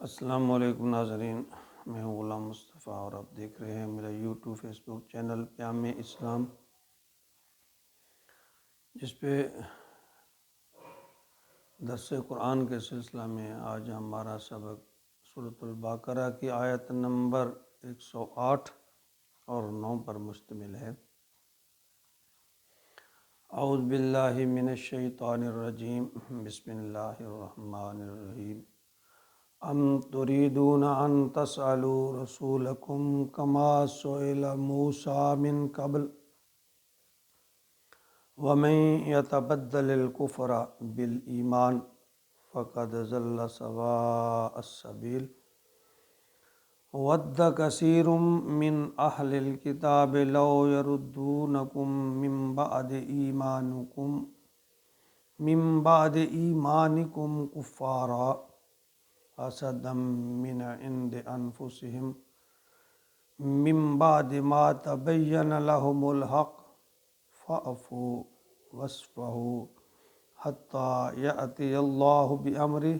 السلام علیکم ناظرین، میں ہوں غلام مصطفیٰ اور آپ دیکھ رہے ہیں میرا یوٹیوب فیس بک چینل پیام اسلام، جس پہ درس قرآن کے سلسلہ میں آج ہمارا سبق سورۃ البقرہ کی آیت نمبر 108 اور 9 پر مشتمل ہے۔ اعوذ باللہ من الشیطان الرجیم، بسم اللہ الرحمن الرحیم۔ ام تريدون ان تسألوا رسولكم كما سئل موسى من قبل ومن يتبدل الكفر بالإيمان فقد ضل سواء السبيل ود كثير من أهل الكتاب لو يردونكم من بعد إيمانكم كفارا حسدا من عند انفسهم من بعد ما تبين لهم الحق فاعفوا واصفحوا حتى يأتي الله بأمره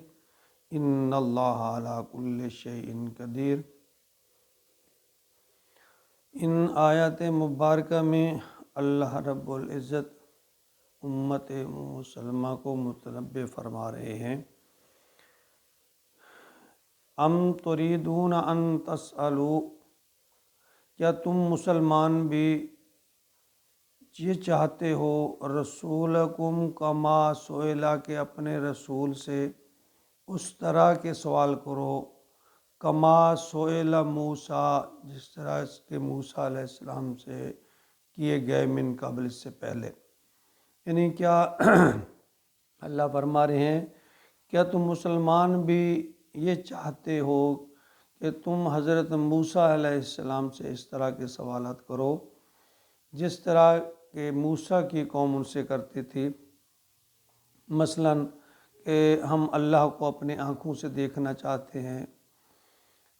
ان اللہ على كل شيء قدیر۔ ان آیات مبارکہ میں اللہ رب العزت امت مسلمہ کو متنبہ فرما رہے ہیں، ام تریدون ان تسألوا، کیا تم مسلمان بھی یہ چاہتے ہو رسولکم کما سئلا، کہ اپنے رسول سے اس طرح کے سوال کرو کما سئلا موسیٰ، جس طرح اس کے موسیٰ علیہ السلام سے کیے گئے من قبل، اس سے پہلے۔ یعنی کیا اللہ فرما رہے ہیں کیا تم مسلمان بھی یہ چاہتے ہو کہ تم حضرت موسیٰ علیہ السلام سے اس طرح کے سوالات کرو جس طرح کہ موسیٰ کی قوم ان سے کرتی تھی؟ مثلاً کہ ہم اللہ کو اپنے آنکھوں سے دیکھنا چاہتے ہیں،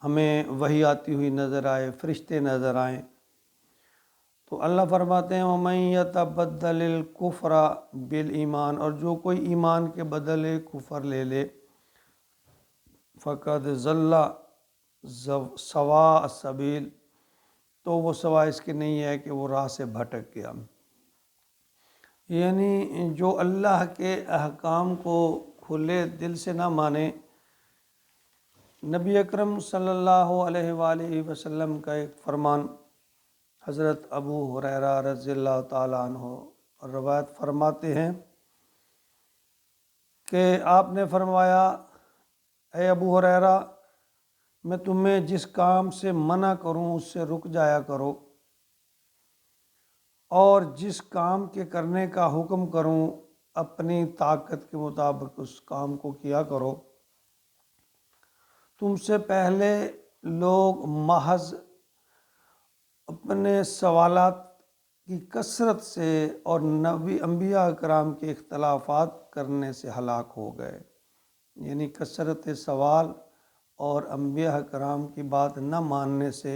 ہمیں وحی آتی ہوئی نظر آئے، فرشتے نظر آئیں، تو اللہ فرماتے ہیں وَمَن يَتَبَدَّلِ الْكُفْرَ بِالْإِيمَانِ، اور جو کوئی ایمان کے بدلے کفر لے لے، فقد ضل سواء السبیل، تو وہ سوائے اس کے نہیں ہے کہ وہ راہ سے بھٹک گیا۔ یعنی جو اللہ کے احکام کو کھلے دل سے نہ مانے۔ نبی اکرم صلی اللہ علیہ وآلہ وسلم کا ایک فرمان حضرت ابو ہریرہ رضی اللہ تعالیٰ عنہ روایت فرماتے ہیں کہ آپ نے فرمایا، اے ابو ہریرہ، میں تمہیں جس کام سے منع کروں اس سے رک جایا کرو، اور جس کام کے کرنے کا حکم کروں اپنی طاقت کے مطابق اس کام کو کیا کرو۔ تم سے پہلے لوگ محض اپنے سوالات کی کثرت سے اور نبی انبیاء اکرام کے اختلافات کرنے سے ہلاک ہو گئے۔ یعنی کثرت سوال اور انبیاء اکرام کی بات نہ ماننے سے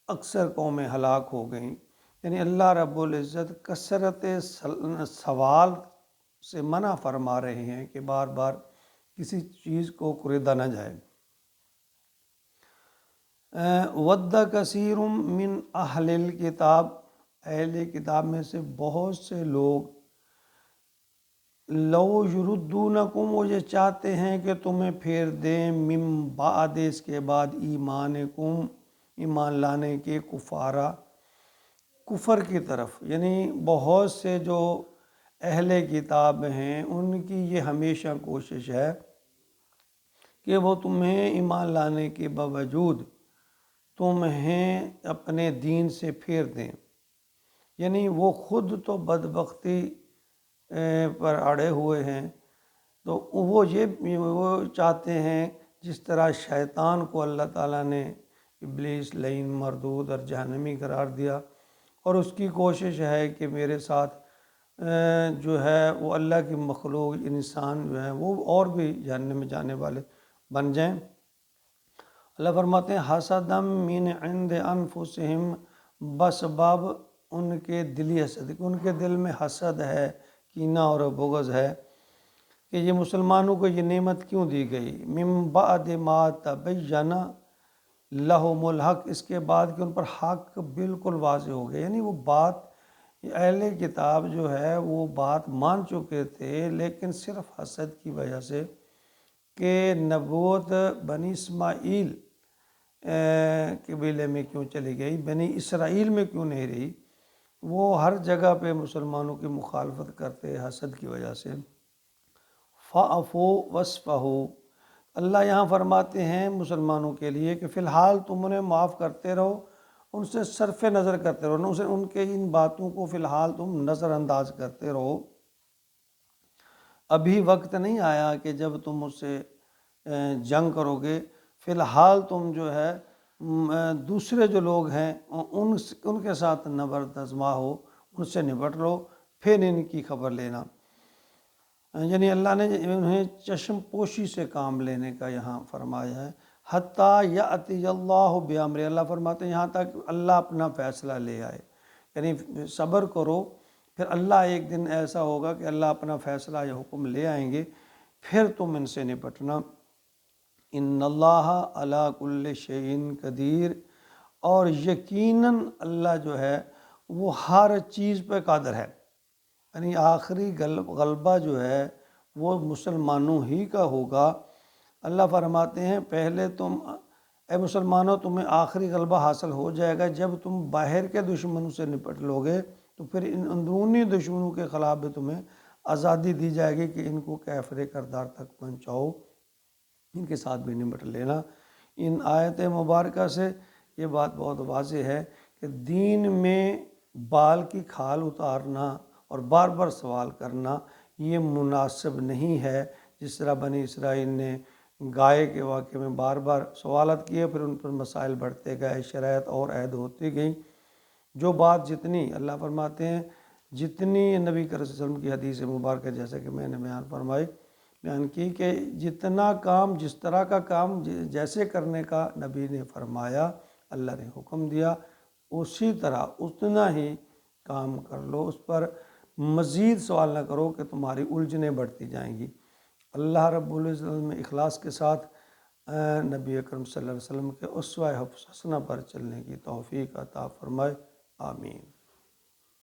اکثر قومیں ہلاک ہو گئیں۔ یعنی اللہ رب العزت کثرت سوال سے منع فرما رہے ہیں کہ بار بار کسی چیز کو خریدا نہ جائے۔ ود کثیر من اہل الکتاب، اہل کتاب میں سے بہت سے لوگ لو یردونکم، وہ یہ چاہتے ہیں کہ تمہیں پھیر دیں من بعد، اس کے بعد ایمانکم، ایمان لانے کے، کفارا، کفر کی طرف۔ یعنی بہت سے جو اہل کتاب ہیں ان کی یہ ہمیشہ کوشش ہے کہ وہ تمہیں ایمان لانے کے باوجود تمہیں اپنے دین سے پھیر دیں۔ یعنی وہ خود تو بدبختی پر اڑے ہوئے ہیں، تو وہ چاہتے ہیں جس طرح شیطان کو اللہ تعالیٰ نے ابلیس لعین مردود اور جہنمی قرار دیا، اور اس کی کوشش ہے کہ میرے ساتھ جو ہے وہ اللہ کی مخلوق انسان جو ہیں وہ اور بھی جہنم میں جانے والے بن جائیں۔ اللہ فرماتے ہیں حسدا من عند انفسہم، بسبب ان کے دلی حسد، ان کے دل میں حسد ہے، کینہ اور بغض ہے کہ یہ مسلمانوں کو یہ نعمت کیوں دی گئی، من بعد ما تبین لہم الحق، اس کے بعد کہ ان پر حق بالکل واضح ہو گیا، یعنی وہ بات اہل کتاب جو ہے وہ بات مان چکے تھے، لیکن صرف حسد کی وجہ سے کہ نبوت بنی اسماعیل قبیلے میں کیوں چلی گئی، بنی اسرائیل میں کیوں نہیں رہی، وہ ہر جگہ پہ مسلمانوں کی مخالفت کرتے حسد کی وجہ سے۔ فَاعْفُوا وَاصْفَحُوا، اللہ یہاں فرماتے ہیں مسلمانوں کے لیے کہ فی الحال تم انہیں معاف کرتے رہو، ان سے صرف نظر کرتے رہو، ان کے ان باتوں کو فی الحال تم نظر انداز کرتے رہو۔ ابھی وقت نہیں آیا کہ جب تم اس سے جنگ کرو گے، فی الحال تم جو ہے دوسرے جو لوگ ہیں ان کے ساتھ نبرد آزما ہو، ان سے نپٹ لو، پھر ان کی خبر لینا۔ یعنی اللہ نے انہیں چشم پوشی سے کام لینے کا یہاں فرمایا ہے۔ حتیٰ یأتی اللہ بامر، اللہ فرماتے ہیں یہاں تک اللہ اپنا فیصلہ لے آئے، یعنی صبر کرو، پھر اللہ ایک دن ایسا ہوگا کہ اللہ اپنا فیصلہ یا حکم لے آئیں گے، پھر تم ان سے نپٹنا۔ ان اللہ علی کل شیء قدیر، اور یقیناً اللہ جو ہے وہ ہر چیز پہ قادر ہے، یعنی آخری غلبہ جو ہے وہ مسلمانوں ہی کا ہوگا۔ اللہ فرماتے ہیں پہلے تم اے مسلمانوں تمہیں آخری غلبہ حاصل ہو جائے گا جب تم باہر کے دشمنوں سے نپٹ لو گے، تو پھر ان اندرونی دشمنوں کے خلاف بھی تمہیں آزادی دی جائے گی کہ ان کو کیفر کردار تک پہنچاؤ، ان کے ساتھ بھی نپٹ لینا۔ ان آیت مبارکہ سے یہ بات بہت واضح ہے کہ دین میں بال کی کھال اتارنا اور بار بار سوال کرنا یہ مناسب نہیں ہے۔ جس طرح بنی اسرائیل نے گائے کے واقعے میں بار بار سوالات کیے، پھر ان پر مسائل بڑھتے گئے، شرائط اور عائد ہوتی گئیں۔ جو بات جتنی اللہ فرماتے ہیں جتنی نبی کریم صلی اللہ علیہ وسلم کی حدیث مبارکہ جیسا کہ میں نے بیان کی کہ جتنا کام جس طرح کا کام جیسے کرنے کا نبی نے فرمایا، اللہ نے حکم دیا، اسی طرح اتنا ہی کام کر لو، اس پر مزید سوال نہ کرو کہ تمہاری الجھنیں بڑھتی جائیں گی۔ اللہ رب العزت میں اخلاص کے ساتھ نبی اکرم صلی اللہ علیہ وسلم کے اسوہ حسنہ پر چلنے کی توفیق عطا فرمائے، آمین۔